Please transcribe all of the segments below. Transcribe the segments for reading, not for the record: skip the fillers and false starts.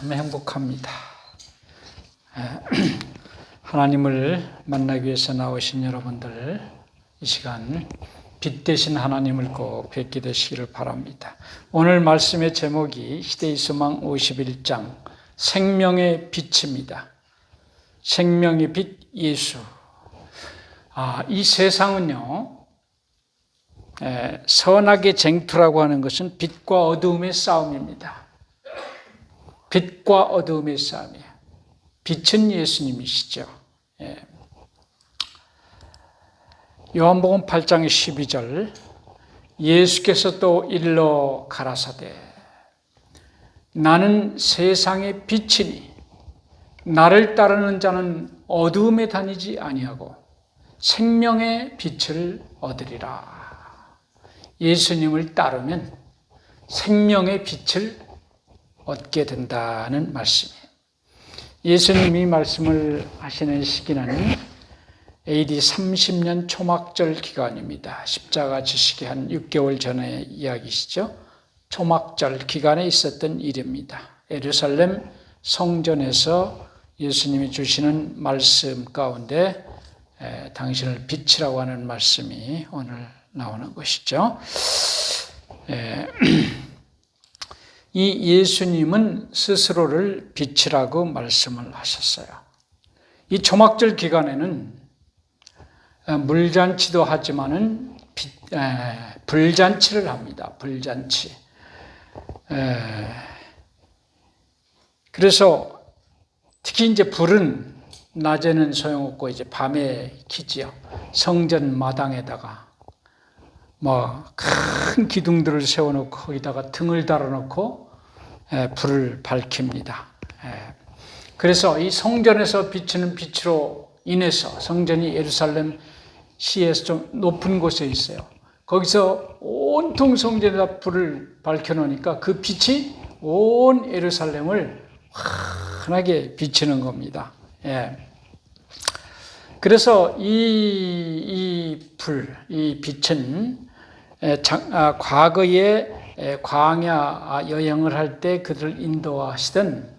참 행복합니다. 하나님을 만나기 위해서 나오신 여러분들, 이 시간 빛 되신 하나님을 꼭 뵙게 되시기를 바랍니다. 오늘 말씀의 제목이 시대의 소망 51장 생명의 빛입니다. 생명의 빛 예수. 이 세상은요, 선악의 쟁투라고 하는 것은 빛과 어두움의 싸움입니다. 빛과 어두움의 싸움이에요. 빛은 예수님이시죠. 요한복음 8장 12절, 예수께서 또 일러 가라사대 나는 세상의 빛이니 나를 따르는 자는 어두움에 다니지 아니하고 생명의 빛을 얻으리라. 예수님을 따르면 생명의 빛을 얻게 된다는 말씀이에요. 예수님이 말씀을 하시는 시기는 AD 30년 초막절 기간입니다. 십자가 지시기 한 6개월 전의 이야기시죠. 초막절 기간에 있었던 일입니다. 예루살렘 성전에서 예수님이 주시는 말씀 가운데 당신을 빛이라고 하는 말씀이 오늘 나오는 것이죠. 이 예수님은 스스로를 빛이라고 말씀을 하셨어요. 이 초막절 기간에는 물잔치도 하지만은 불잔치를 합니다. 불잔치. 그래서 특히 이제 불은 낮에는 소용없고 이제 밤에 켜지요. 성전 마당에다가 큰 기둥들을 세워놓고 거기다가 등을 달아놓고 불을 밝힙니다. 그래서 이 성전에서 비치는 빛으로 인해서 성전이 예루살렘 시에서 좀 높은 곳에 있어요. 거기서 온통 성전에다 불을 밝혀놓으니까 그 빛이 온 예루살렘을 환하게 비치는 겁니다. 그래서 이 빛은 과거에 광야 여행을 할 때 그들을 인도하시던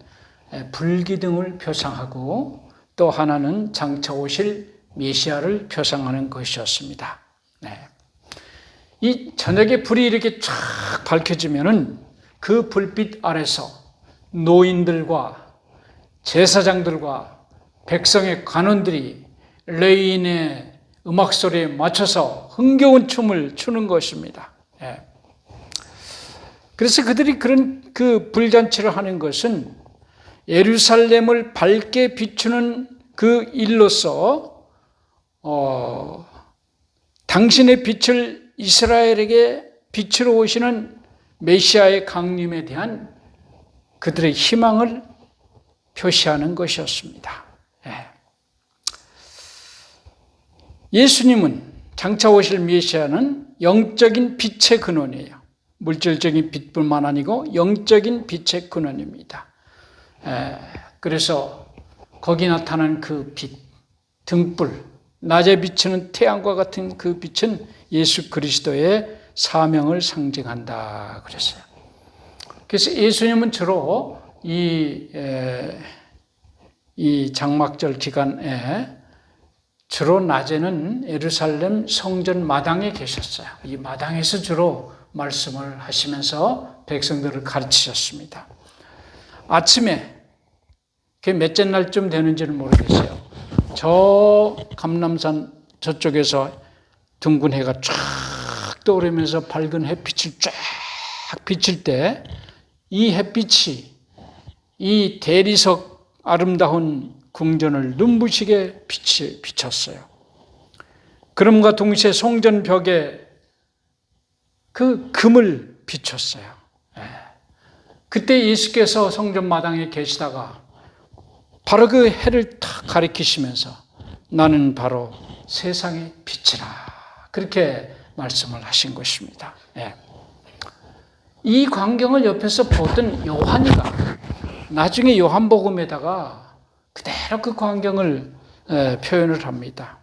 불기둥을 표상하고 또 하나는 장차 오실 메시아를 표상하는 것이었습니다. 이 저녁에 불이 이렇게 쫙 밝혀지면은 그 불빛 아래서 노인들과 제사장들과 백성의 관원들이 레인의 음악 소리에 맞춰서 흥겨운 춤을 추는 것입니다. 그래서 그들이 그런 그 불잔치를 하는 것은 예루살렘을 밝게 비추는 그 일로서 당신의 빛을 이스라엘에게 빛으로 오시는 메시아의 강림에 대한 그들의 희망을 표시하는 것이었습니다. 예수님은 장차 오실 메시아는 영적인 빛의 근원이에요. 물질적인 빛뿐만 아니고 영적인 빛의 근원입니다. 그래서 거기 나타난 그 빛, 등불, 낮에 비치는 태양과 같은 그 빛은 예수 그리스도의 사명을 상징한다 그랬어요. 그래서 예수님은 주로 이 장막절 기간에 주로 낮에는 예루살렘 성전 마당에 계셨어요. 이 마당에서 주로 말씀을 하시면서 백성들을 가르치셨습니다. 아침에 그게 몇째 날쯤 되는지는 모르겠어요. 저 감람산 저쪽에서 둥근 해가 쫙 떠오르면서 밝은 햇빛을 쫙 비칠 때 이 햇빛이 이 대리석 아름다운 궁전을 눈부시게 비쳤어요. 그럼과 동시에 성전 벽에 그 금을 비췄어요. 그때 예수께서 성전 마당에 계시다가 바로 그 해를 탁 가리키시면서 나는 바로 세상의 빛이라 그렇게 말씀을 하신 것입니다. 이 광경을 옆에서 보던 요한이가 나중에 요한복음에다가 그대로 그 광경을 표현을 합니다.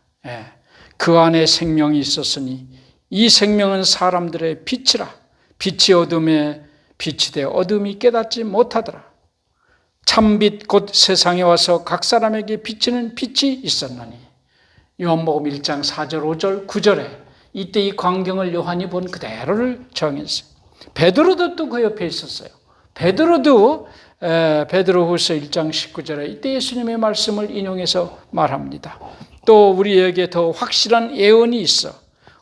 그 안에 생명이 있었으니 이 생명은 사람들의 빛이라 빛이 어둠에 빛이 되어 어둠이 깨닫지 못하더라. 참빛 곧 세상에 와서 각 사람에게 비치는 빛이 있었나니. 요한복음 1장 4절 5절 9절에 이때 이 광경을 요한이 본 그대로를 정했어요. 베드로도 또 그 옆에 있었어요. 베드로도 베드로후서 1장 19절에 이때 예수님의 말씀을 인용해서 말합니다. 또 우리에게 더 확실한 예언이 있어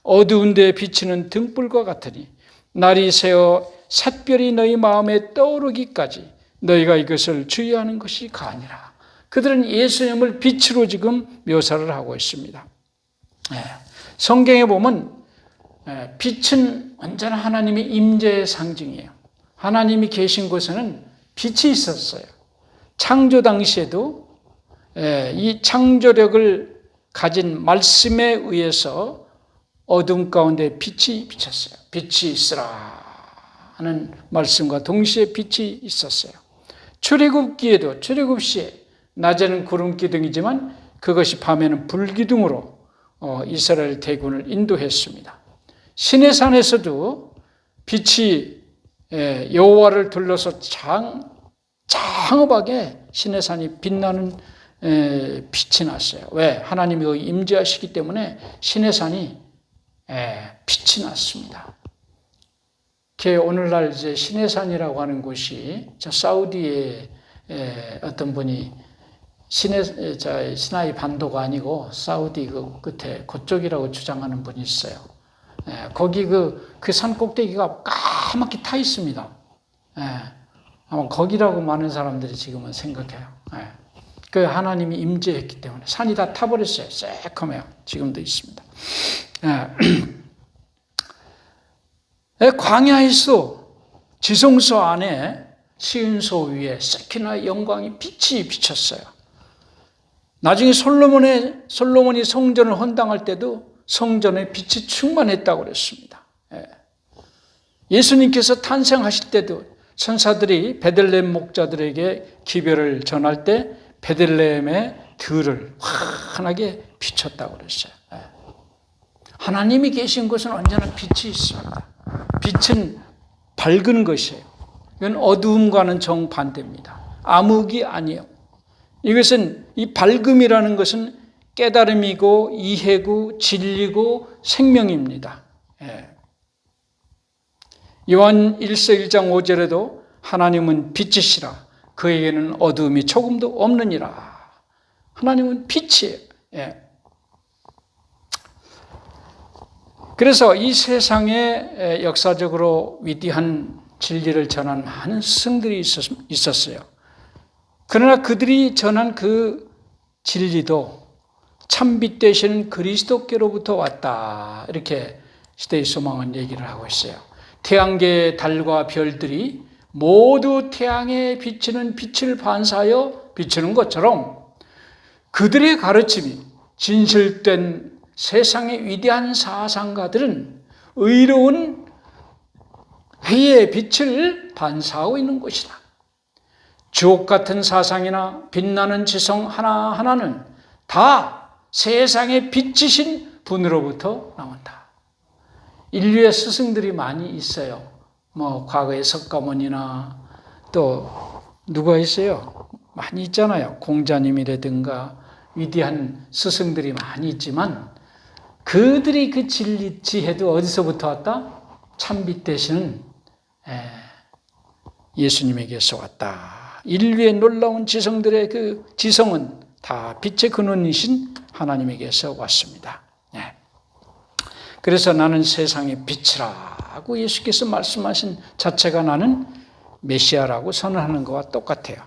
어두운 데 비치는 등불과 같으니 날이 새어 샛별이 너희 마음에 떠오르기까지 너희가 이것을 주의하는 것이 가니라. 그들은 예수님을 빛으로 지금 묘사를 하고 있습니다. 성경에 보면 빛은 언제나 하나님의 임재의 상징이에요. 하나님이 계신 곳에는 빛이 있었어요. 창조 당시에도 이 창조력을 가진 말씀에 의해서 어둠 가운데 빛이 비쳤어요. 빛이 있으라 하는 말씀과 동시에 빛이 있었어요. 출애굽기에도 출애굽 시에 낮에는 구름 기둥이지만 그것이 밤에는 불기둥으로 이스라엘 대군을 인도했습니다. 시내산에서도 빛이 여호와를 둘러서 장업하게 시내산이 빛나는 빛이 났어요. 왜? 하나님이 거기 임재하시기 때문에 시내산이 빛이 났습니다. 오늘날 이제 시내산이라고 하는 곳이 사우디의 어떤 분이 시나이 반도가 아니고 사우디 그 끝에 그쪽이라고 주장하는 분이 있어요. 거기 그 산 꼭대기가 까맣게 타 있습니다. 아마 거기라고 많은 사람들이 지금은 생각해요. 그 하나님이 임재했기 때문에 산이 다 타버렸어요. 새카매요. 지금도 있습니다. 광야에서 지성소 안에 시은소 위에 세키나의 영광이 빛이 비쳤어요. 나중에 솔로몬이 성전을 헌당할 때도 성전에 빛이 충만했다고 그랬습니다. 예수님께서 탄생하실 때도 천사들이 베들레헴 목자들에게 기별을 전할 때 베들레헴의 들을 환하게 비췄다고 그랬어요. 하나님이 계신 곳은 언제나 빛이 있습니다. 빛은 밝은 것이에요. 이건 어두움과는 정반대입니다. 암흑이 아니에요. 이것은 이 밝음이라는 것은 깨달음이고 이해고 진리고 생명입니다. 요한 1서 1장 5절에도 하나님은 빛이시라 그에게는 어두움이 조금도 없느니라. 하나님은 빛이에요. 그래서 이 세상에 역사적으로 위대한 진리를 전한 많은 스승들이 있었어요. 그러나 그들이 전한 그 진리도 참빛 되시는 그리스도께로부터 왔다. 이렇게 시대의 소망은 얘기를 하고 있어요. 태양계의 달과 별들이 모두 태양에 비치는 빛을 반사하여 비추는 것처럼 그들의 가르침이 진실된 세상의 위대한 사상가들은 의로운 회의 빛을 반사하고 있는 것이다. 주옥 같은 사상이나 빛나는 지성 하나하나는 다 세상에 빛이신 분으로부터 나온다. 인류의 스승들이 많이 있어요. 과거에 석가모니나 또 누가 있어요? 많이 있잖아요. 공자님이라든가 위대한 스승들이 많이 있지만 그들이 그 진리 지혜도 어디서부터 왔다? 참빛 되시는 예수님에게서 왔다. 인류의 놀라운 지성들의 그 지성은 다 빛의 근원이신 하나님에게서 왔습니다. 그래서 나는 세상의 빛이라고 예수께서 말씀하신 자체가 나는 메시아라고 선언하는 것과 똑같아요.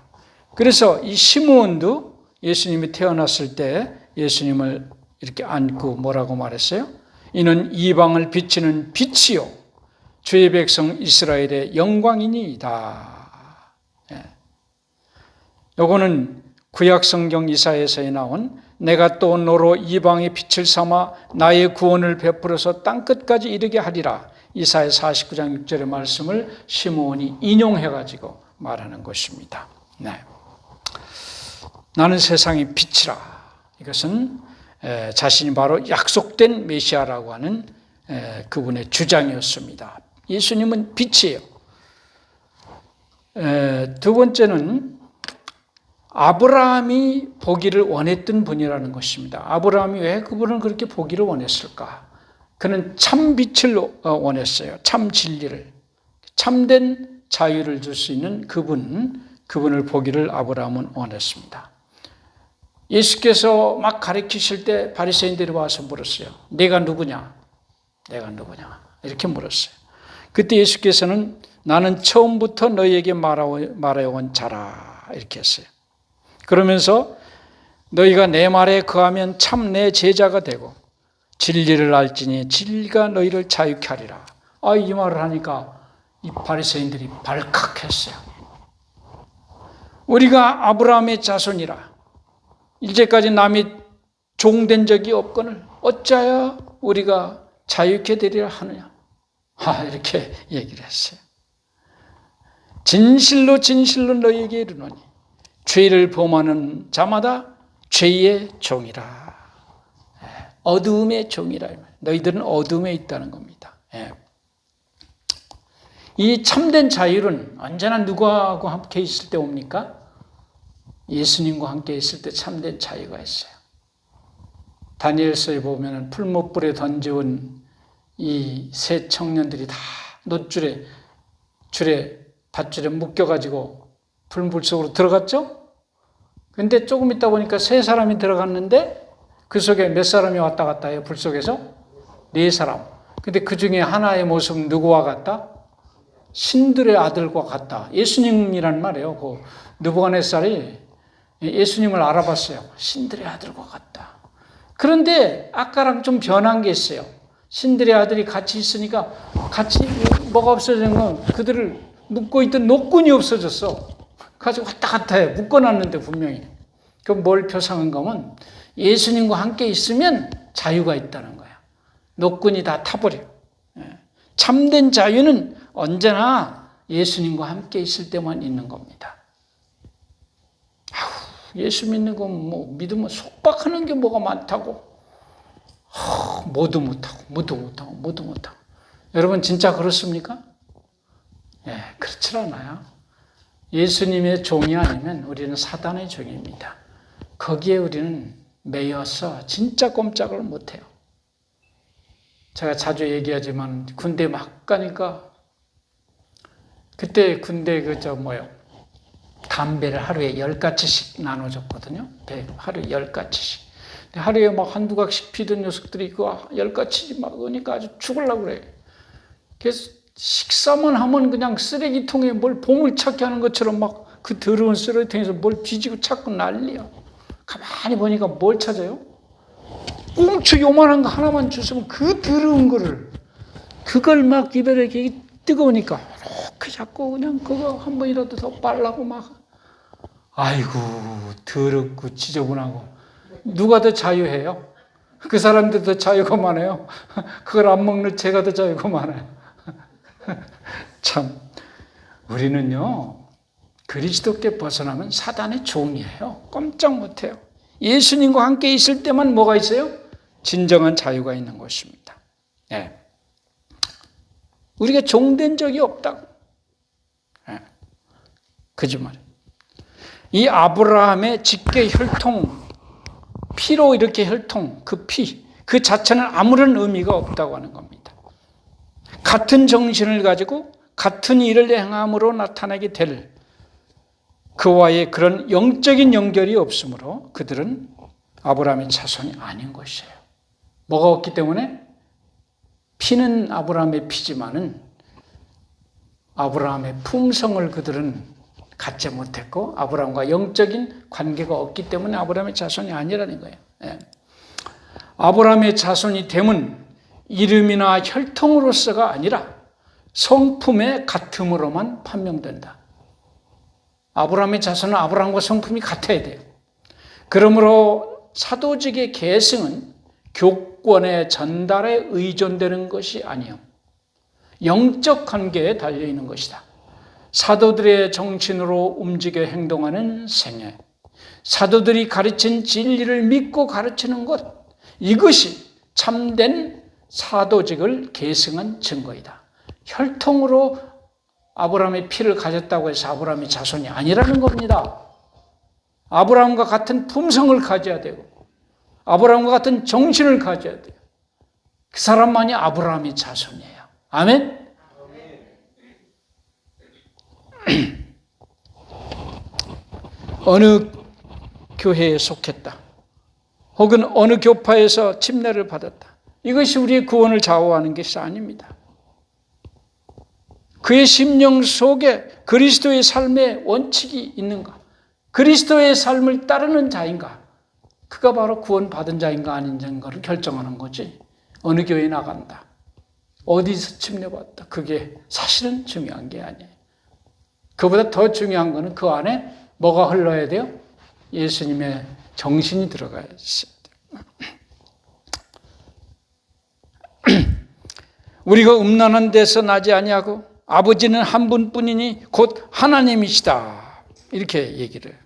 그래서 이 시므온도 예수님이 태어났을 때 예수님을 이렇게 안고 뭐라고 말했어요? 이는 이방을 비치는 빛이요 주의 백성 이스라엘의 영광이니이다. 요거는 구약 성경 이사야서에 나온 내가 또 너로 이방의 빛을 삼아 나의 구원을 베풀어서 땅끝까지 이르게 하리라. 이사야 49장 6절의 말씀을 시므온이 인용해가지고 말하는 것입니다. 나는 세상의 빛이라. 이것은 자신이 바로 약속된 메시아라고 하는 그분의 주장이었습니다. 예수님은 빛이에요. 두 번째는 아브라함이 보기를 원했던 분이라는 것입니다. 아브라함이 왜 그분을 그렇게 보기를 원했을까? 그는 참 빛을 원했어요. 참 진리를. 참된 자유를 줄 수 있는 그분을 보기를 아브라함은 원했습니다. 예수께서 막 가르치실 때 바리새인들이 와서 물었어요. 내가 누구냐? 내가 누구냐? 이렇게 물었어요. 그때 예수께서는 나는 처음부터 너희에게 말해온 자라 이렇게 했어요. 그러면서 너희가 내 말에 거하면 참 내 제자가 되고 진리를 알지니 진리가 너희를 자유케 하리라. 이 말을 하니까 이 바리새인들이 발칵했어요. 우리가 아브라함의 자손이라 이제까지 남이 종된 적이 없거늘 어찌하여 우리가 자유케 되리라 하느냐. 이렇게 얘기를 했어요. 진실로 진실로 너희에게 이르노니 죄를 범하는 자마다 죄의 종이라. 어두움의 종이라. 너희들은 어두움에 있다는 겁니다. 이 참된 자유는 언제나 누구하고 함께 있을 때 옵니까? 예수님과 함께 있을 때 참된 자유가 있어요. 다니엘서에 보면 풀무불에 던져온 이 세 청년들이 다 놋줄에 밧줄에 묶여가지고 풀무불 속으로 들어갔죠? 근데 조금 있다 보니까 세 사람이 들어갔는데 그 속에 몇 사람이 왔다 갔다 해요? 불 속에서? 네 사람. 근데 그 중에 하나의 모습은 누구와 같다? 신들의 아들과 같다. 예수님이란 말이에요. 그 느부갓네살이 예수님을 알아봤어요. 신들의 아들과 같다. 그런데 아까랑 좀 변한 게 있어요. 신들의 아들이 같이 있으니까 같이 뭐가 없어진 건 그들을 묶고 있던 노끈이 없어졌어. 가지고 왔다 갔다 해. 묶어놨는데 분명히. 그럼 뭘 표상한 거면 예수님과 함께 있으면 자유가 있다는 거야. 노끈이 다 타버려. 참된 자유는 언제나 예수님과 함께 있을 때만 있는 겁니다. 예수 믿는 건 믿으면 속박하는 게 뭐가 많다고. 모두 못하고. 여러분 진짜 그렇습니까? 그렇지 않아요. 예수님의 종이 아니면 우리는 사단의 종입니다. 거기에 우리는 매여서 진짜 꼼짝을 못해요. 제가 자주 얘기하지만 군대 막 가니까 그때 군대 담배를 하루에 10가치씩 나눠줬거든요. 하루에 10가치씩. 하루에 막 한두 각씩 피던 녀석들이 그 10가치 막 오니까 아주 죽으려고 그래. 그래서 식사만 하면 그냥 쓰레기통에 뭘 보물찾기 하는 것처럼 막 그 더러운 쓰레기통에서 뭘 뒤지고 찾고 난리야. 가만히 보니까 뭘 찾아요? 꽁초 요만한 거 하나만 주시면 그 더러운 거를 그걸 막 입에 이렇게 뜨거우니까 이렇게 자꾸 그냥 그거 한 번이라도 더 빨라고 막 아이고 더럽고 지저분하고 누가 더 자유해요? 그 사람들 더 자유가 많아요. 그걸 안 먹는 제가 더 자유가 많아요. 참 우리는요 그리스도께 벗어나면 사단의 종이에요. 꼼짝 못해요. 예수님과 함께 있을 때만 뭐가 있어요? 진정한 자유가 있는 것입니다. 우리가 종된 적이 없다고. 거짓말. 이 아브라함의 직계 혈통, 피로 이렇게 혈통, 그 피, 그 자체는 아무런 의미가 없다고 하는 겁니다. 같은 정신을 가지고 같은 일을 행함으로 나타나게 될 그와의 그런 영적인 연결이 없으므로 그들은 아브라함의 자손이 아닌 것이에요. 뭐가 없기 때문에? 피는 아브라함의 피지만은 아브라함의 품성을 그들은 갖지 못했고 아브라함과 영적인 관계가 없기 때문에 아브라함의 자손이 아니라는 거예요. 아브라함의 자손이 됨은 이름이나 혈통으로서가 아니라 성품의 같음으로만 판명된다. 아브라함의 자손은 아브라함과 성품이 같아야 돼요. 그러므로 사도직의 계승은 교권의 전달에 의존되는 것이 아니요 영적 관계에 달려있는 것이다. 사도들의 정신으로 움직여 행동하는 생애, 사도들이 가르친 진리를 믿고 가르치는 것, 이것이 참된 사도직을 계승한 증거이다. 혈통으로 아브라함의 피를 가졌다고 해서 아브라함의 자손이 아니라는 겁니다. 아브라함과 같은 품성을 가져야 되고 아브라함과 같은 정신을 가져야 돼요. 그 사람만이 아브라함의 자손이에요. 아멘? 어느 교회에 속했다. 혹은 어느 교파에서 침례를 받았다. 이것이 우리의 구원을 좌우하는 것이 아닙니다. 그의 심령 속에 그리스도의 삶의 원칙이 있는가? 그리스도의 삶을 따르는 자인가? 그가 바로 구원받은 자인가 아닌가를 결정하는 거지. 어느 교회에 나간다. 어디서 침례받다. 그게 사실은 중요한 게 아니에요. 그보다 더 중요한 거는 그 안에 뭐가 흘러야 돼요? 예수님의 정신이 들어가야 돼요. 우리가 음란한 데서 나지 아니하고 아버지는 한 분뿐이니 곧 하나님이시다. 이렇게 얘기를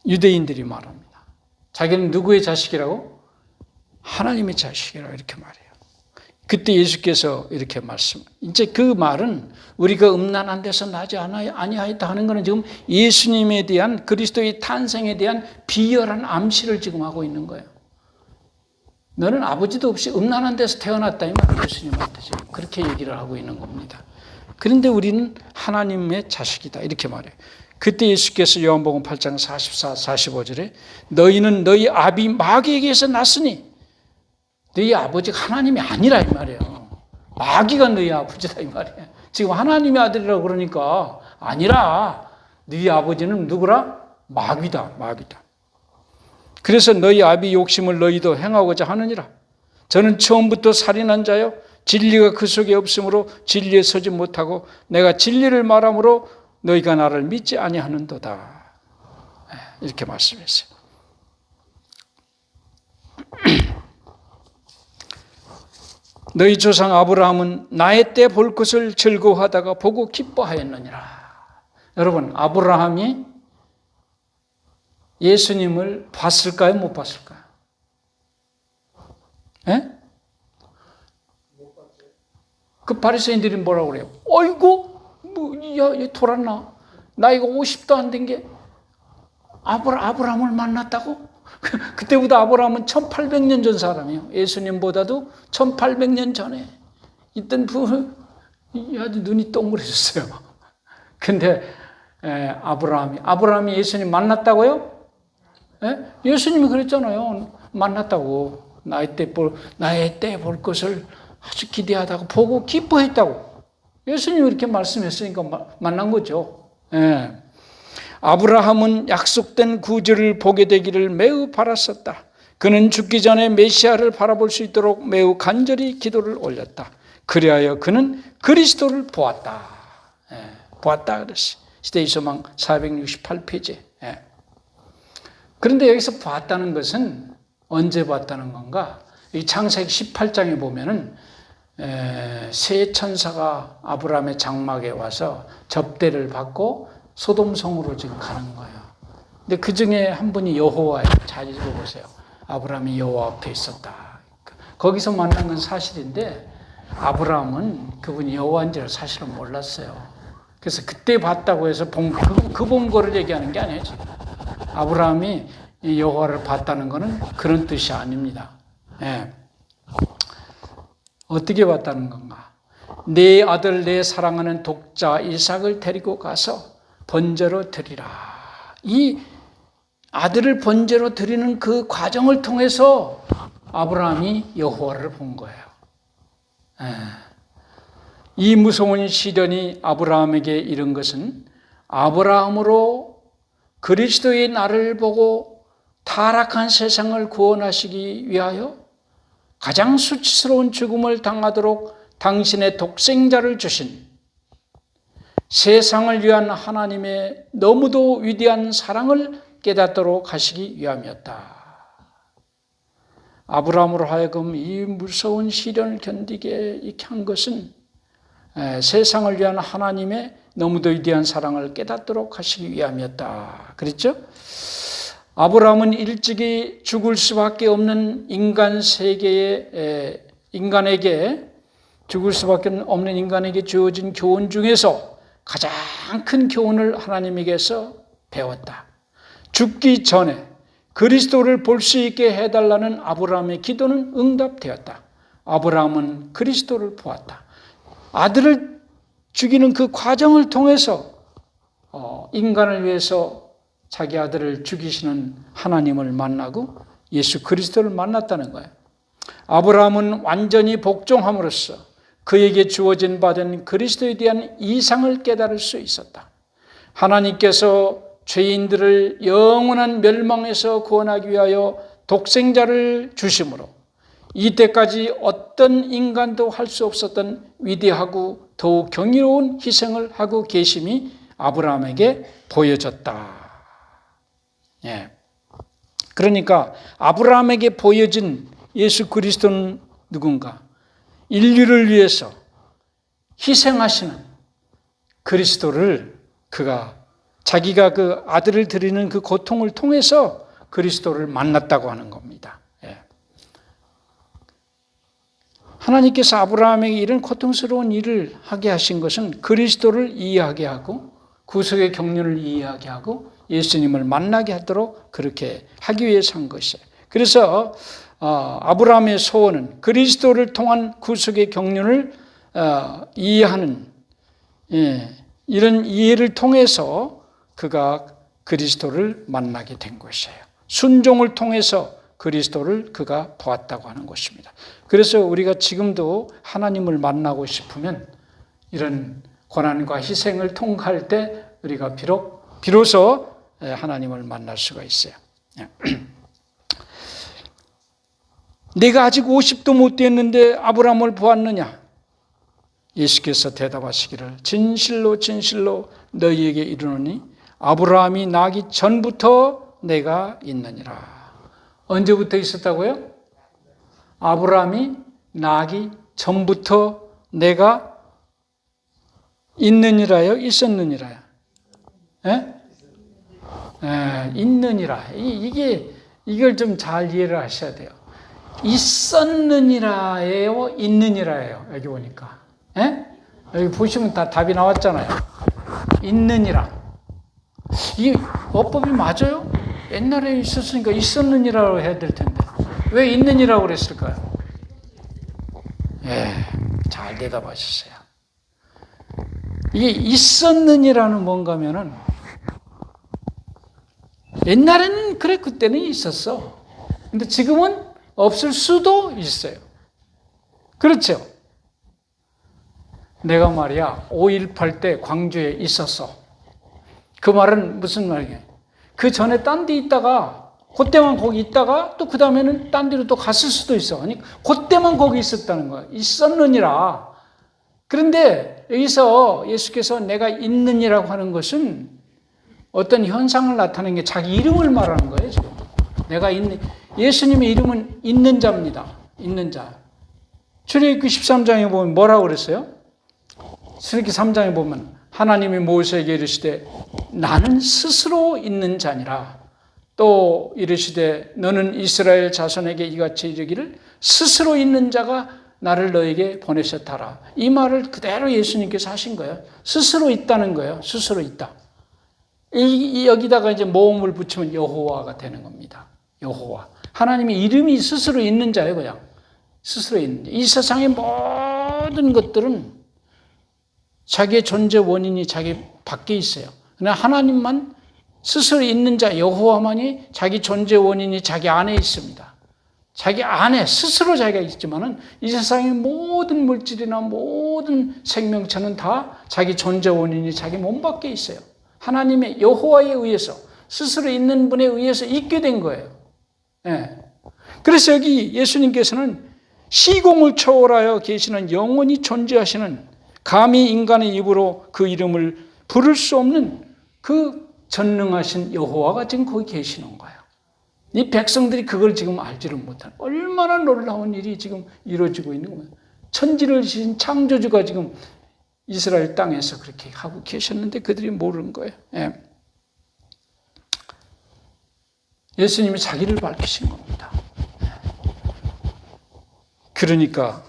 유대인들이 말합니다. 자기는 누구의 자식이라고? 하나님의 자식이라고 이렇게 말해요. 그때 예수께서 이렇게 이제 그 말은 우리가 음란한 데서 나지 아니하였다 하는 것은 지금 예수님에 대한 그리스도의 탄생에 대한 비열한 암시를 지금 하고 있는 거예요. 너는 아버지도 없이 음란한 데서 태어났다 이 말이에요. 예수님한테 지금 그렇게 얘기를 하고 있는 겁니다. 그런데 우리는 하나님의 자식이다 이렇게 말해요. 그때 예수께서 요한복음 8장 44, 45절에 너희는 너희 아비 마귀에게서 났으니 너희 아버지가 하나님이 아니라 이 말이에요. 마귀가 너희 아버지다 이 말이에요. 지금 하나님의 아들이라고 그러니까 아니라 너희 아버지는 누구라? 마귀다. 그래서 너희 아비 욕심을 너희도 행하고자 하느니라. 저는 처음부터 살인한 자요 진리가 그 속에 없으므로 진리에 서지 못하고 내가 진리를 말함으로 너희가 나를 믿지 아니하는도다. 이렇게 말씀했어요. 너희 조상 아브라함은 나의 때 볼 것을 즐거워하다가 보고 기뻐하였느니라. 여러분, 아브라함이 예수님을 봤을까요? 못 봤을까요? 예? 그 바리새인들이 뭐라고 그래요? 어이구, 얘 돌았나? 나이가 50도 안 된 게 아브라함을 만났다고? 그때보다 아브라함은 1800년 전 사람이에요. 예수님보다도 1800년 전에 있던 아주 눈이 동그래졌어요. 근데 아브라함이 예수님 만났다고요? 예수님이 그랬잖아요. 만났다고. 나의 때 볼 것을 아주 기대하다가 보고 기뻐했다고. 예수님이 이렇게 말씀했으니까 만난 거죠. 아브라함은 약속된 구주를 보게 되기를 매우 바랐었다. 그는 죽기 전에 메시아를 바라볼 수 있도록 매우 간절히 기도를 올렸다. 그리하여 그는 그리스도를 보았다. 보았다 그랬어요. 시대의 소망 468페이지. 그런데 여기서 봤다는 것은 언제 봤다는 건가? 이 창세기 18장에 보면은 세 천사가 아브라함의 장막에 와서 접대를 받고 소돔성으로 지금 가는 거예요. 근데 그 중에 한 분이 여호와예요. 잘 읽어보세요. 아브라함이 여호와 앞에 있었다. 거기서 만난 건 사실인데 아브라함은 그분이 여호와인 줄 사실은 몰랐어요. 그래서 그때 봤다고 해서 그 본 거를 얘기하는 게 아니에요. 지금. 아브라함이 여호와를 봤다는 것은 그런 뜻이 아닙니다. 어떻게 봤다는 건가? 내 아들 내 사랑하는 독자 이삭을 데리고 가서 번제로 드리라. 이 아들을 번제로 드리는 그 과정을 통해서 아브라함이 여호와를 본 거예요. 이 무서운 시련이 아브라함에게 이른 것은 아브라함으로 그리스도의 날을 보고 타락한 세상을 구원하시기 위하여 가장 수치스러운 죽음을 당하도록 당신의 독생자를 주신 세상을 위한 하나님의 너무도 위대한 사랑을 깨닫도록 하시기 위함이었다. 아브라함으로 하여금 이 무서운 시련을 견디게 이렇게 한 것은 세상을 위한 하나님의 너무도 위대한 사랑을 깨닫도록 하시기 위함이었다. 그랬죠? 아브라함은 일찍이 죽을 수밖에 없는 인간에게 죽을 수밖에 없는 인간에게 주어진 교훈 중에서 가장 큰 교훈을 하나님에게서 배웠다. 죽기 전에 그리스도를 볼 수 있게 해달라는 아브라함의 기도는 응답되었다. 아브라함은 그리스도를 보았다. 아들을 죽이는 그 과정을 통해서 인간을 위해서 자기 아들을 죽이시는 하나님을 만나고 예수 그리스도를 만났다는 거예요. 아브라함은 완전히 복종함으로써 그에게 주어진 받은 그리스도에 대한 이상을 깨달을 수 있었다. 하나님께서 죄인들을 영원한 멸망에서 구원하기 위하여 독생자를 주심으로 이때까지 어떤 인간도 할 수 없었던 위대하고 더욱 경이로운 희생을 하고 계심이 아브라함에게 보여졌다. 예. 그러니까 아브라함에게 보여진 예수 그리스도는 누군가? 인류를 위해서 희생하시는 그리스도를 자기가 그 아들을 드리는 그 고통을 통해서 그리스도를 만났다고 하는 겁니다. 예. 하나님께서 아브라함에게 이런 고통스러운 일을 하게 하신 것은 그리스도를 이해하게 하고 구속의 경륜을 이해하게 하고 예수님을 만나게 하도록 그렇게 하기 위해서 한 것이에요. 그래서 아브라함의 소원은 그리스도를 통한 구속의 경륜을 이해하는 이런 이해를 통해서 그가 그리스도를 만나게 된 것이에요. 순종을 통해서 그리스도를 그가 보았다고 하는 것입니다. 그래서 우리가 지금도 하나님을 만나고 싶으면 이런 고난과 희생을 통과할 때 우리가 비로소 하나님을 만날 수가 있어요. 내가 아직 50도 못 되었는데 아브라함을 보았느냐? 예수께서 대답하시기를 진실로 진실로 너희에게 이르노니 아브라함이 나기 전부터 내가 있느니라. 언제부터 있었다고요? 아브라함이 나기 전부터 내가 있느니라요? 있었느니라요? 예? 있느니라. 이걸 좀 잘 이해를 하셔야 돼요. 있었느니라예요? 있느니라예요? 여기 보니까. 예? 여기 보시면 다 답이 나왔잖아요. 있느니라. 이 어법이 맞아요? 옛날에 있었으니까 있었느니라고 해야 될 텐데. 왜 있느니라고 그랬을까요? 예, 잘 대답하셨어요. 이게 있었느니라는 뭔가면은 옛날에는 그래, 그때는 있었어. 근데 지금은 없을 수도 있어요. 그렇죠? 내가 말이야 5.18 때 광주에 있었어. 그 말은 무슨 말이에요? 그 전에 딴 데 있다가 그때만 거기 있다가 또 그 다음에는 딴 데로 또 갔을 수도 있어. 아니 그때만 거기 있었다는 거야. 있었느니라. 그런데 여기서 예수께서 내가 있느니라고 하는 것은 어떤 현상을 나타내는 게 자기 이름을 말하는 거예요. 지금 내가 있는, 예수님의 이름은 있는 자입니다. 있는 자. 출애굽기 13장에 보면 뭐라고 그랬어요? 출애굽기 3장에 보면 하나님이 모세에게 이르시되 나는 스스로 있는 자니라. 또 이르시되 너는 이스라엘 자손에게 이같이 이르기를 스스로 있는 자가 나를 너에게 보내셨다라. 이 말을 그대로 예수님께서 하신 거예요. 스스로 있다는 거예요. 스스로 있다. 여기다가 이제 모음을 붙이면 여호와가 되는 겁니다. 여호와. 하나님의 이름이 스스로 있는 자예요, 그냥. 스스로 있는 자. 이 세상의 모든 것들은 자기의 존재 원인이 자기 밖에 있어요. 그러나 하나님만 스스로 있는 자, 여호와만이 자기 존재 원인이 자기 안에 있습니다. 자기 안에 스스로 자기가 있지만은 이 세상의 모든 물질이나 모든 생명체는 다 자기 존재 원인이 자기 몸 밖에 있어요. 하나님의 여호와에 의해서 스스로 있는 분에 의해서 있게 된 거예요. 예. 그래서 여기 예수님께서는 시공을 초월하여 계시는 영원히 존재하시는 감히 인간의 입으로 그 이름을 부를 수 없는 그 전능하신 여호와가 지금 거기 계시는 거예요. 이 백성들이 그걸 지금 알지를 못하는, 얼마나 놀라운 일이 지금 이루어지고 있는 거예요. 천지를 지신 창조주가 지금 이스라엘 땅에서 그렇게 하고 계셨는데 그들이 모르는 거예요. 예. 예수님이 자기를 밝히신 겁니다. 예. 그러니까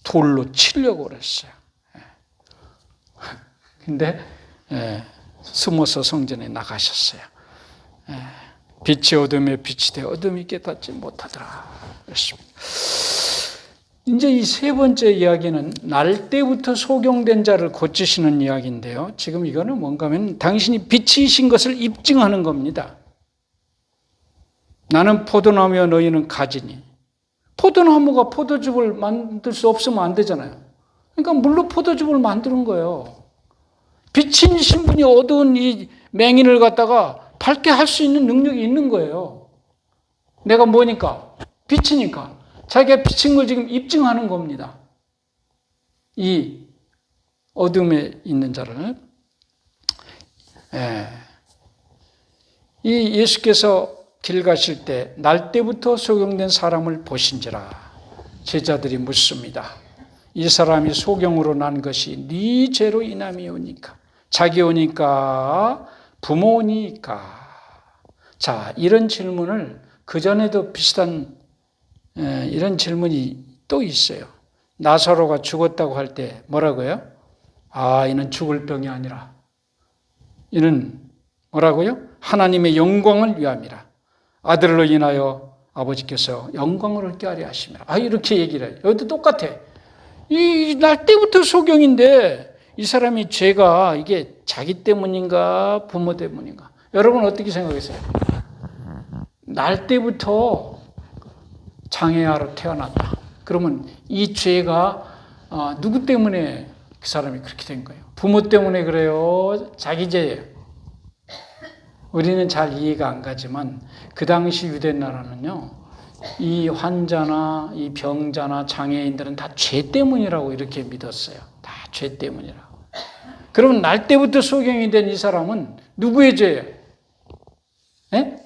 돌로 치려고 그랬어요. 예. 근데 숨어서 성전에 나가셨어요. 예. 빛이 어둠에 빛이 되어 어둠이 깨닫지 못하더라 그랬습니다. 이제 이 세 번째 이야기는 날 때부터 소경된 자를 고치시는 이야기인데요. 지금 이거는 뭔가 하면 당신이 빛이신 것을 입증하는 겁니다. 나는 포도나무여 너희는 가지니. 포도나무가 포도즙을 만들 수 없으면 안 되잖아요. 그러니까 물로 포도즙을 만드는 거예요. 빛이신 분이 어두운 이 맹인을 갖다가 밝게 할 수 있는 능력이 있는 거예요. 내가 뭐니까? 빛이니까. 자기가 빛인 걸 지금 입증하는 겁니다. 이 어둠에 있는 자를. 이 예수께서 길 가실 때 날 때부터 소경된 사람을 보신지라 제자들이 묻습니다. 이 사람이 소경으로 난 것이 네 죄로 인함이오니까 자기 오니까 부모니까. 자, 이런 질문을 그전에도 비슷한 이런 질문이 또 있어요. 나사로가 죽었다고 할 때 뭐라고요? 아, 이는 죽을 병이 아니라 이는 뭐라고요? 하나님의 영광을 위함이라. 아들로 인하여 아버지께서 영광을 얻게 하려 하심이라. 아, 이렇게 얘기를 해요. 여기도 똑같아. 이 날 때부터 소경인데 이 사람이 죄가 이게 자기 때문인가 부모 때문인가? 여러분 어떻게 생각하세요? 날 때부터 장애아로 태어났다. 그러면 이 죄가 누구 때문에 그 사람이 그렇게 된 거예요? 부모 때문에 그래요? 자기 죄예요? 우리는 잘 이해가 안 가지만 그 당시 유대 나라는요, 이 환자나 이 병자나 장애인들은 다 죄 때문이라고 이렇게 믿었어요. 다 죄 때문이라고. 그러면 날 때부터 소경이 된 이 사람은 누구의 죄예요? 네?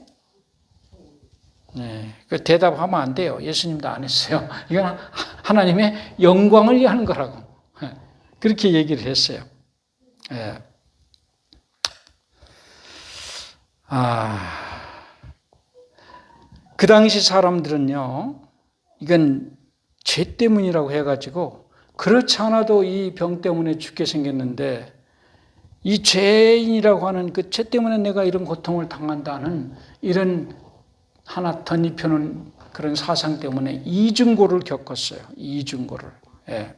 네, 그 대답하면 안 돼요. 예수님도 안 했어요. 이건 하나님의 영광을 위하는 거라고. 그렇게 얘기를 했어요. 네. 그 당시 사람들은요, 이건 죄 때문이라고 해가지고, 그렇지 않아도 이 병 때문에 죽게 생겼는데, 이 죄인이라고 하는 그 죄 때문에 내가 이런 고통을 당한다는 이런 하나 덧입혀놓은 그런 사상 때문에 이중고를 겪었어요. 이중고를. 예.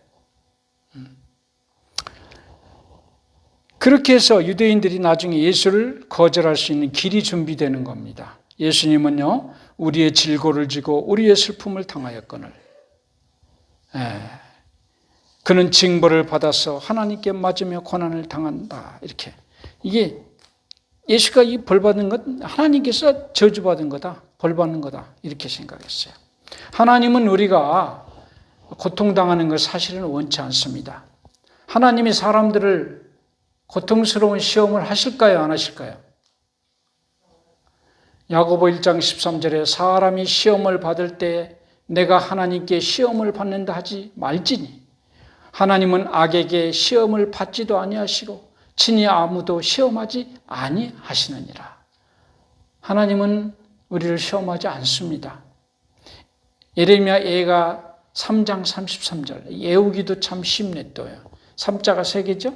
그렇게 해서 유대인들이 나중에 예수를 거절할 수 있는 길이 준비되는 겁니다. 예수님은요, 우리의 질고를 지고 우리의 슬픔을 당하였거늘. 그는 징벌을 받아서 하나님께 맞으며 고난을 당한다. 이렇게. 이게 예수가 이 벌받은 것, 하나님께서 저주받은 거다. 벌받는 거다. 이렇게 생각했어요. 하나님은 우리가 고통당하는 걸 사실은 원치 않습니다. 하나님이 사람들을 고통스러운 시험을 하실까요? 안 하실까요? 야고보 1장 13절에 사람이 시험을 받을 때 내가 하나님께 시험을 받는다 하지 말지니 하나님은 악에게 시험을 받지도 아니하시고 친히 아무도 시험하지 아니하시느니라. 하나님은 우리를 시험하지 않습니다. 예레미야 예가 3장 33절 예우기도 참 쉽네 또요. 3자가 3개죠.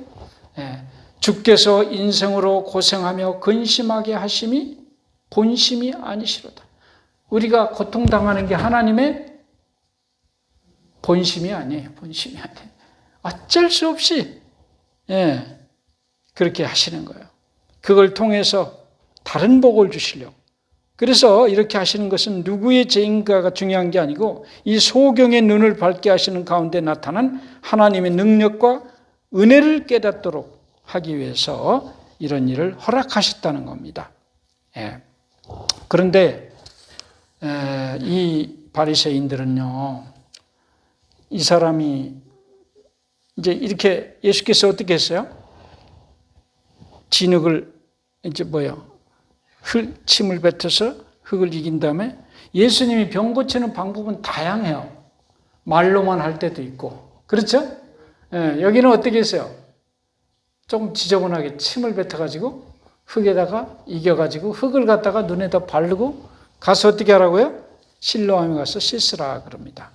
주께서 인생으로 고생하며 근심하게 하심이 본심이 아니시로다. 우리가 고통당하는 게 하나님의 본심이 아니에요. 본심이 아니에요. 어쩔 수 없이 그렇게 하시는 거예요. 그걸 통해서 다른 복을 주시려고. 그래서 이렇게 하시는 것은 누구의 죄인가가 중요한 게 아니고 이 소경의 눈을 밝게 하시는 가운데 나타난 하나님의 능력과 은혜를 깨닫도록 하기 위해서 이런 일을 허락하셨다는 겁니다. 그런데 이 바리새인들은요, 이 사람이 이제 이렇게 예수께서 어떻게 했어요? 진흙을 이제 침을 뱉어서 흙을 이긴 다음에 예수님이 병 고치는 방법은 다양해요. 말로만 할 때도 있고, 그렇죠? 여기는 어떻게 했어요? 조금 지저분하게 침을 뱉어가지고 흙에다가 이겨가지고 흙을 갖다가 눈에다 바르고 가서 어떻게 하라고요? 실로암에 가서 씻으라 그럽니다.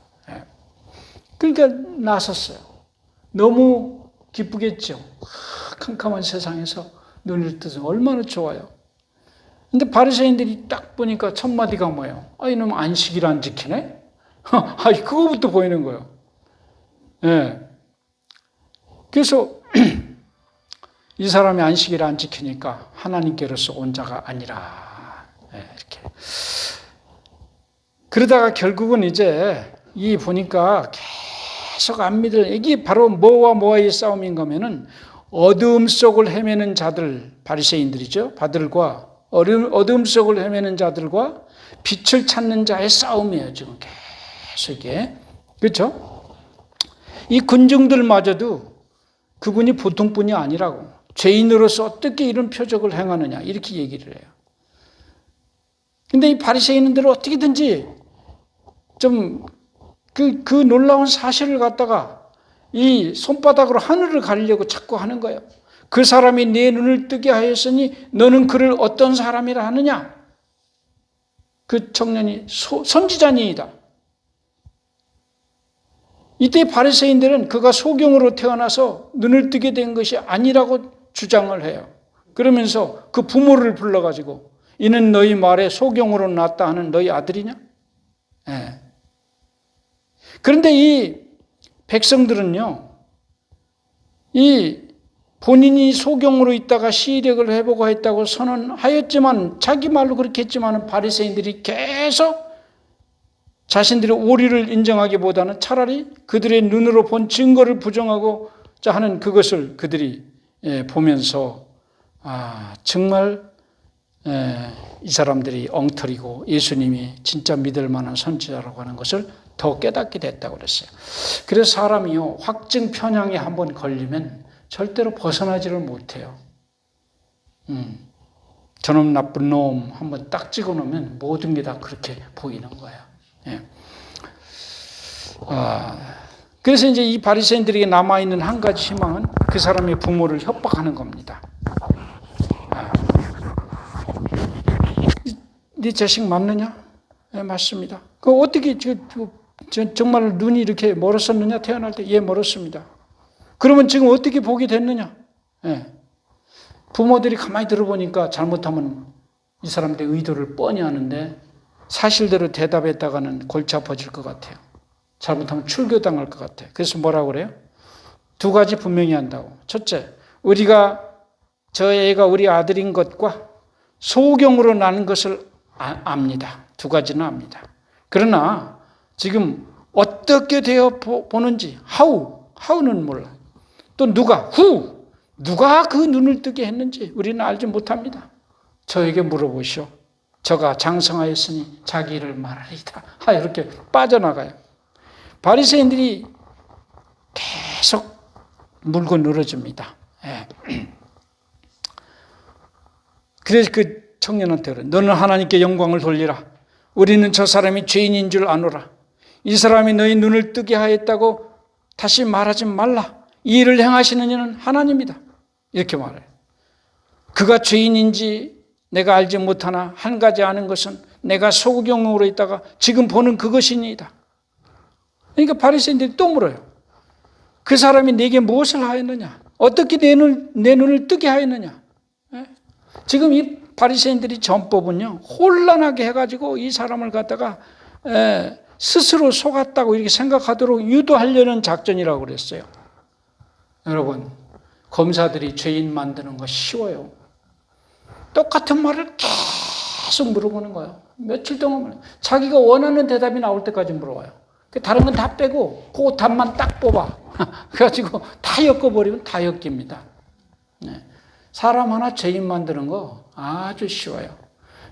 그러니까 나섰어요. 너무 기쁘겠죠. 캄캄한 세상에서 눈을 뜨서 얼마나 좋아요. 근데 바리새인들이 딱 보니까 첫 마디가 뭐예요? 이놈 안식일 안 지키네? 그거부터 보이는 거예요. 예. 그래서 이 사람이 안식일 안 지키니까 하나님께로서 온 자가 아니라, 이렇게. 그러다가 결국은 이제 이 보니까 계속 안 믿을, 이게 바로 뭐와 뭐와의 싸움인 거면은 어두움 속을 헤매는 자들, 바리새인들이죠. 바들과 어두움 속을 헤매는 자들과 빛을 찾는 자의 싸움이에요. 지금 계속 이게. 그렇죠? 이 군중들마저도 그분이 보통 분이 아니라고. 죄인으로서 어떻게 이런 표적을 행하느냐 이렇게 얘기를 해요. 근데 이 바리새인들은 어떻게든지 좀 그 놀라운 사실을 갖다가 이 손바닥으로 하늘을 가리려고 자꾸 하는 거예요. 그 사람이 내 눈을 뜨게 하였으니 너는 그를 어떤 사람이라 하느냐? 그 청년이 선지자니이다. 이때 바리새인들은 그가 소경으로 태어나서 눈을 뜨게 된 것이 아니라고 주장을 해요. 그러면서 그 부모를 불러가지고 이는 너희 말에 소경으로 낳았다 하는 너희 아들이냐? 네. 그런데 이 백성들은요, 이 본인이 소경으로 있다가 시력을 회복을 했다고 선언하였지만 자기 말로 그렇게 했지만 바리새인들이 계속 자신들의 오리를 인정하기보다는 차라리 그들의 눈으로 본 증거를 부정하고자 하는 그것을 그들이 보면서 정말 이 사람들이 엉터리고 예수님이 진짜 믿을 만한 선지자라고 하는 것을 더 깨닫게 됐다고 그랬어요. 그래서 사람이요, 확증 편향에 한번 걸리면 절대로 벗어나지를 못해요. 저놈 나쁜 놈 한번 딱 찍어놓으면 모든 게 다 그렇게 보이는 거예요. 예. 그래서 이제 이 바리새인들에게 남아있는 한 가지 희망은 그 사람의 부모를 협박하는 겁니다. 네 자식 맞느냐? 네, 맞습니다. 그 어떻게 정말 눈이 이렇게 멀었었느냐? 태어날 때 예, 멀었습니다. 그러면 지금 어떻게 보게 됐느냐? 예. 부모들이 가만히 들어보니까 잘못하면 이 사람들의 의도를 뻔히 아는데 사실대로 대답했다가는 골치 아파질 것 같아요. 잘못하면 출교당할 것 같아요. 그래서 뭐라고 그래요? 두 가지 분명히 한다고. 첫째, 저 애가 우리 아들인 것과 소경으로 나는 것을 압니다. 두 가지는 압니다. 그러나 지금 어떻게 되어 보는지 how는 몰라. 또 누가 그 눈을 뜨게 했는지 우리는 알지 못합니다. 저에게 물어보시오. 저가 장성하였으니 자기 일을 말하리이다. 이렇게 빠져나가요. 바리새인들이 계속 물고 늘어집니다. 그래서 그 청년한테 그래. 너는 하나님께 영광을 돌리라. 우리는 저 사람이 죄인인 줄 아노라. 이 사람이 너희 눈을 뜨게 하였다고 다시 말하지 말라. 이 일을 행하시는 이는 하나님이다. 이렇게 말해요. 그가 죄인인지 내가 알지 못하나 한 가지 아는 것은 내가 소경으로 있다가 지금 보는 그것이니이다. 그러니까 바리새인들이 또 물어요. 그 사람이 내게 무엇을 하였느냐? 어떻게 내 눈을 뜨게 하였느냐? 지금 이 바리새인들이 전법은요, 혼란하게 해가지고 이 사람을 갖다가 스스로 속았다고 이렇게 생각하도록 유도하려는 작전이라고 그랬어요. 여러분, 검사들이 죄인 만드는 거 쉬워요. 똑같은 말을 계속 물어보는 거예요. 며칠 동안 자기가 원하는 대답이 나올 때까지 물어봐요. 다른 건 다 빼고 그 답만 딱 뽑아. 그래가지고 다 엮어버리면 다 엮입니다. 사람 하나 죄인 만드는 거 아주 쉬워요.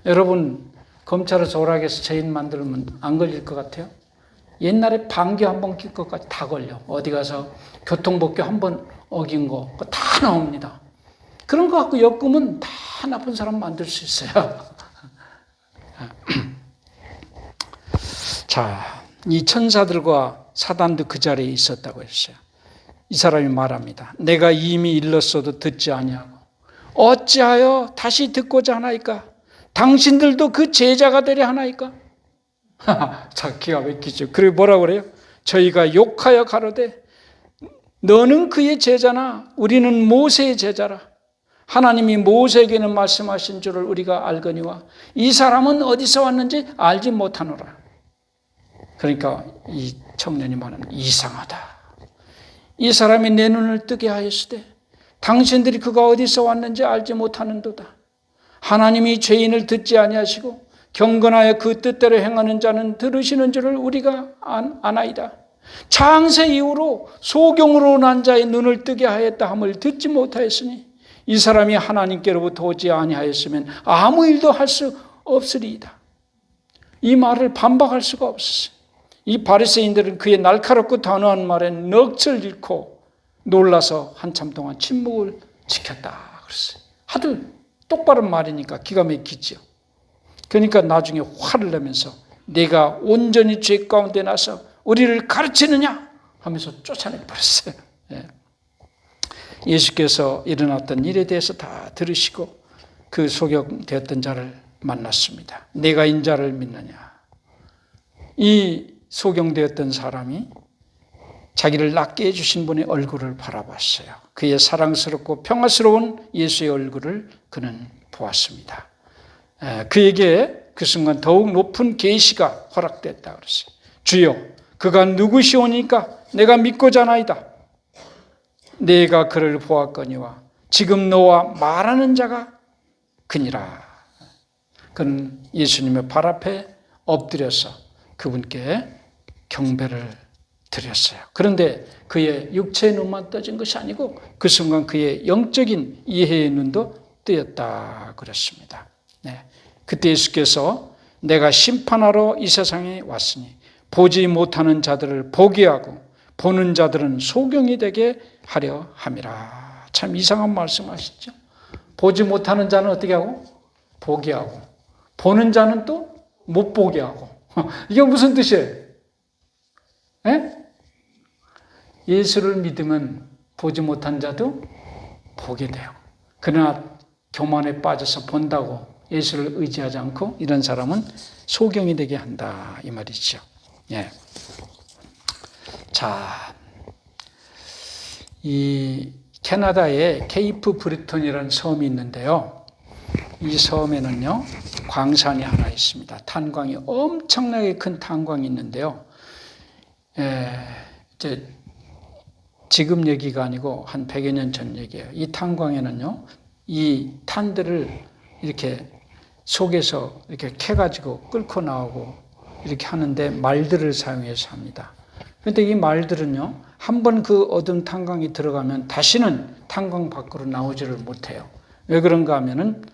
여러분, 검찰에서 조락해서 죄인 만들면 안 걸릴 것 같아요? 옛날에 방귀 한 번 낄 것까지 다 걸려. 어디 가서 교통법규 한 번 어긴 거 다 나옵니다. 그런 거 갖고 엮으면 다 나쁜 사람 만들 수 있어요. 자, 이 천사들과 사단도 그 자리에 있었다고 했어요. 이 사람이 말합니다. 내가 이미 일렀어도 듣지 아니하고 어찌하여 다시 듣고자 하나이까? 당신들도 그 제자가 되려 하나이까? 자, 기가 막히죠. 그리고 뭐라고 그래요? 저희가 욕하여 가로되 너는 그의 제자나 우리는 모세의 제자라. 하나님이 모세에게는 말씀하신 줄을 우리가 알거니와 이 사람은 어디서 왔는지 알지 못하노라. 그러니까 이 청년이 말하는 이상하다. 이 사람이 내 눈을 뜨게 하였으되 당신들이 그가 어디서 왔는지 알지 못하는도다. 하나님이 죄인을 듣지 아니하시고 경건하여 그 뜻대로 행하는 자는 들으시는 줄을 우리가 아나이다. 창세 이후로 소경으로 난 자의 눈을 뜨게 하였다 함을 듣지 못하였으니 이 사람이 하나님께로부터 오지 아니하였으면 아무 일도 할 수 없으리이다. 이 말을 반박할 수가 없었어요. 이 바리새인들은 그의 날카롭고 단호한 말에 넋을 잃고 놀라서 한참 동안 침묵을 지켰다 그랬어요. 하도 똑바른 말이니까 기가 막히죠. 그러니까 나중에 화를 내면서 내가 온전히 죄 가운데 나서 우리를 가르치느냐 하면서 쫓아내버렸어요. 예수께서 일어났던 일에 대해서 다 들으시고 그 소경되었던 자를 만났습니다. 내가 인자를 믿느냐. 이 소경되었던 사람이 자기를 낫게 해주신 분의 얼굴을 바라봤어요. 그의 사랑스럽고 평화스러운 예수의 얼굴을 그는 보았습니다. 그에게 그 순간 더욱 높은 계시가 허락됐다 그랬어요. 주여, 그가 누구시오니까 내가 믿고자 나이다. 내가 그를 보았거니와 지금 너와 말하는 자가 그니라. 그는 예수님의 발 앞에 엎드려서 그분께 경배를 드렸어요. 그런데 그의 육체의 눈만 떠진 것이 아니고 그 순간 그의 영적인 이해의 눈도 뜨였다 그랬습니다. 그때 예수께서 내가 심판하러 이 세상에 왔으니 보지 못하는 자들을 보게 하고 보는 자들은 소경이 되게 하려 함이라. 참 이상한 말씀하시죠. 보지 못하는 자는 어떻게 하고? 보게 하고 보는 자는 또 못 보게 하고. 이게 무슨 뜻이에요? 예수를 믿으면 보지 못한 자도 보게 돼요. 그러나 교만에 빠져서 본다고 예수를 의지하지 않고 이런 사람은 소경이 되게 한다 이 말이죠. 자, 이 캐나다에 케이프 브리턴이라는 섬이 있는데요. 이 섬에는요 광산이 하나 있습니다. 탄광이 엄청나게 큰 탄광이 있는데요. 이제 지금 얘기가 아니고 한 100여 년 전 얘기예요. 이 탄광에는요 이 탄들을 이렇게 속에서 이렇게 캐가지고 끌고 나오고 이렇게 하는데 말들을 사용해서 합니다. 그런데 이 말들은요 한번 그 어두운 탄광이 들어가면 다시는 탄광 밖으로 나오지를 못해요. 왜 그런가 하면은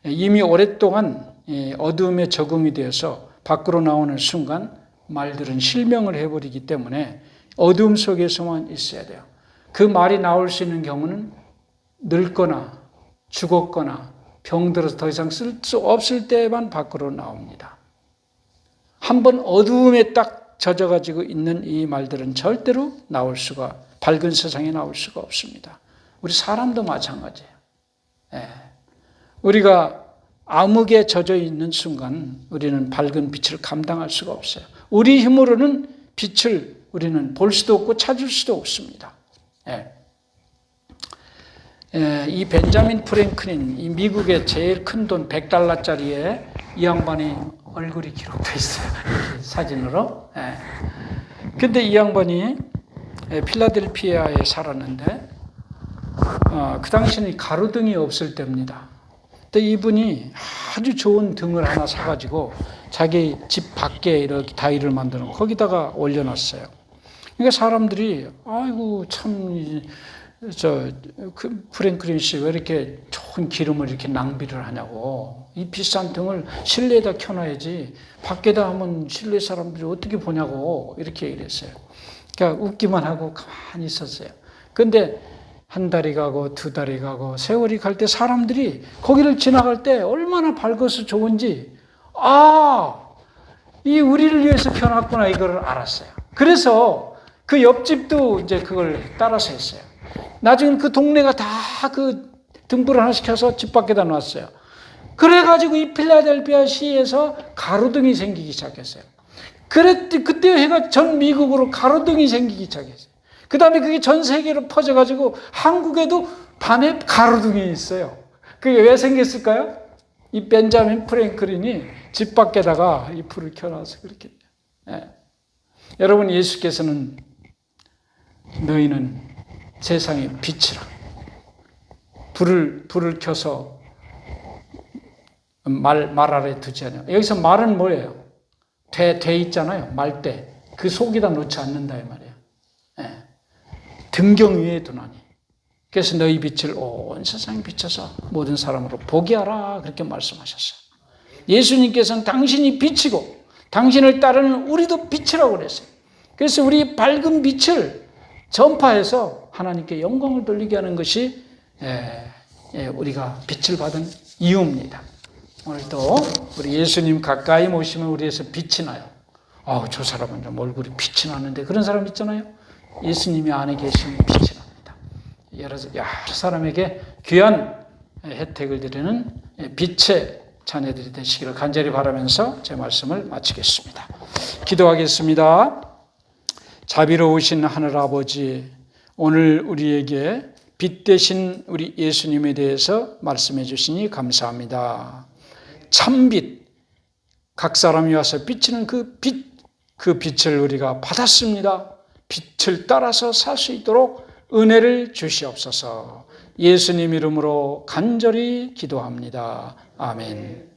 이미 오랫동안 어두움에 적응이 되어서 밖으로 나오는 순간 말들은 실명을 해버리기 때문에 어두움 속에서만 있어야 돼요. 그 말이 나올 수 있는 경우는 늙거나 죽었거나 병들어서 더 이상 쓸 수 없을 때만 밖으로 나옵니다. 한번 어두움에 딱 젖어가지고 있는 이 말들은 절대로 밝은 세상에 나올 수가 없습니다. 우리 사람도 마찬가지예요. 우리가 암흑에 젖어 있는 순간 우리는 밝은 빛을 감당할 수가 없어요. 우리 힘으로는 빛을 우리는 볼 수도 없고 찾을 수도 없습니다. 이 벤자민 프랭클린, 이 미국의 제일 큰 돈 $100짜리에 이 양반이 얼굴이 기록되어 있어요. 사진으로. 근데 이 양반이 필라델피아에 살았는데 그 당시에는 가로등이 없을 때입니다. 근데 이분이 아주 좋은 등을 하나 사가지고 자기 집 밖에 이렇게 다이를 만들어 거기다가 올려놨어요. 그러니까 사람들이 아이고 참 그 프랭클린 씨 왜 이렇게 좋은 기름을 이렇게 낭비를 하냐고. 이 비싼 등을 실내에다 켜놔야지 밖에다 하면 실내 사람들이 어떻게 보냐고 이렇게 얘기를 했어요. 그러니까 웃기만 하고 가만히 있었어요. 근데 한 달이 가고 두 달이 가고 세월이 갈 때 사람들이 거기를 지나갈 때 얼마나 밝아서 좋은지 이 우리를 위해서 켜놨구나 이걸 알았어요. 그래서 그 옆집도 이제 그걸 따라서 했어요. 나중에 그 동네가 다 그 등불을 하나씩 켜서 집 밖에다 놨어요. 그래가지고 이 필라델피아 시에서 가로등이 생기기 시작했어요. 그때 해가 전 미국으로 가로등이 생기기 시작했어요. 그 다음에 그게 전 세계로 퍼져가지고 한국에도 밤에 가로등이 있어요. 그게 왜 생겼을까요? 이 벤자민 프랭클린이 집 밖에다가 이 불을 켜놔서 그렇게. 예. 여러분, 예수께서는 너희는 세상의 빛이라. 불을 켜서 말 아래 두지 않냐. 여기서 말은 뭐예요? 돼 있잖아요. 말대. 그 속에다 놓지 않는다 이 말이에요. 예. 등경 위에 두나니. 그래서 너희 빛을 온 세상에 비춰서 모든 사람으로 보게 하라 그렇게 말씀하셨어요. 예수님께서는 당신이 빛이고 당신을 따르는 우리도 빛이라고 그랬어요. 그래서 우리 밝은 빛을 전파해서 하나님께 영광을 돌리게 하는 것이 우리가 빛을 받은 이유입니다. 오늘도 우리 예수님 가까이 모시면 우리에서 빛이 나요. 저 사람은 좀 얼굴이 빛이 나는데 그런 사람 있잖아요. 예수님이 안에 계시면 빛이 납니다. 여러 사람에게 귀한 혜택을 드리는 빛의 자녀들이 되시기를 간절히 바라면서 제 말씀을 마치겠습니다. 기도하겠습니다. 자비로우신 하늘아버지, 오늘 우리에게 빛 되신 우리 예수님에 대해서 말씀해 주시니 감사합니다. 참빛, 각 사람이 와서 비치는 그 빛을 우리가 받았습니다. 빛을 따라서 살 수 있도록 은혜를 주시옵소서. 예수님 이름으로 간절히 기도합니다. 아멘.